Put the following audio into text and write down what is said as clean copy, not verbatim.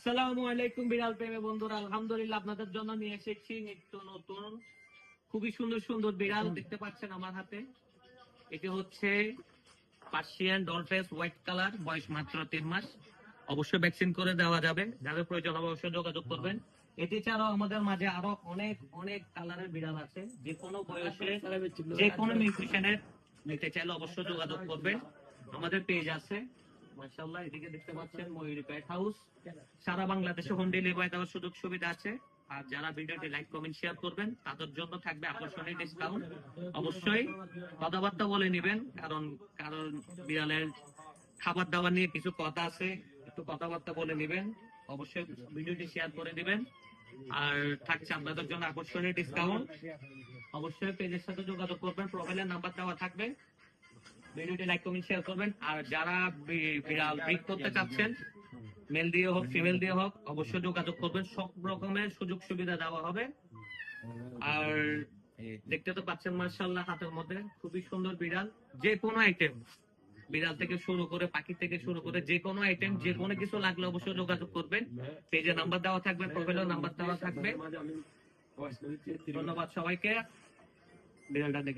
আসসালামু আলাইকুম বিড়াল প্রেমী বন্ধুরা, আলহামদুলিল্লাহ আপনাদের জন্য নিয়ে এসেছি নিত্য নতুন খুবই সুন্দর সুন্দর বিড়াল। দেখতে পাচ্ছেন আমার হাতে, এটি হচ্ছে পার্সিয়ান ডলফেস হোয়াইট কালার, বয়স মাত্র 3 মাস। অবশ্যই ভ্যাকসিন করে দেওয়া যাবে, যাদের প্রয়োজন হবে অবশ্যই যোগাযোগ করবেন। এটি ছাড়াও আমাদের মাঝে আরো অনেক অনেক কালারের বিড়াল আছে, যে কোনো বয়সে যে কোনো নিউট্রিশনের নিতে চাইলে অবশ্যই যোগাযোগ করবেন। আমাদের পেজ আছে মাশাআল্লাহ, এদিকে দেখতে পাচ্ছেন ময়ূরী পেট হাউস। সারা বাংলাদেশে হোম ডেলিভারি দেওয়ার সুযোগ সুবিধা আছে। আর যারা ভিডিওটি লাইক কমেন্ট শেয়ার করবেন তাদের জন্য থাকবে আকর্ষণীয় ডিসকাউন্ট। অবশ্যই কথাবার্তা বলে নেবেন, কারণ কারণ বিড়ালের খাবার দাবার নিয়ে কিছু কথা আছে, একটু কথাবার্তা বলে নেবেন। অবশ্যই ভিডিওটি শেয়ার করে দিবেন। আর থাকছে আপনাদের জন্য আকর্ষণীয় ডিসকাউন্ট। অবশ্যই পেজের সাথে যোগাযোগ করবেন, প্রোফাইলের নাম্বার দেওয়া থাকবে। ভিডিওটি লাইক কমেন্ট শেয়ার করবেন। আর যারা বিড়াল ব্রিড করতে চাচ্ছেন, মেল দিয়ে হোক ফিমেল দিয়ে হোক, অবশ্যই যোগাযোগ করবেন। সব রকমের সুযোগ সুবিধা দেওয়া হবে। আর দেখতে তো পাচ্ছেন মাশাআল্লাহ, হাতের মধ্যে খুবই সুন্দর বিড়াল। যে কোনো আইটেম, বিড়াল থেকে শুরু করে পাখি থেকে শুরু করে যে কোনো আইটেম, যে কোনো কিছু লাগলে অবশ্যই যোগাযোগ করবেন। পেজে নাম্বার দেওয়া থাকবে, প্রোফাইলের নাম্বার দেওয়া থাকবে। ধন্যবাদ সবাইকে। বিড়ালটা দেখে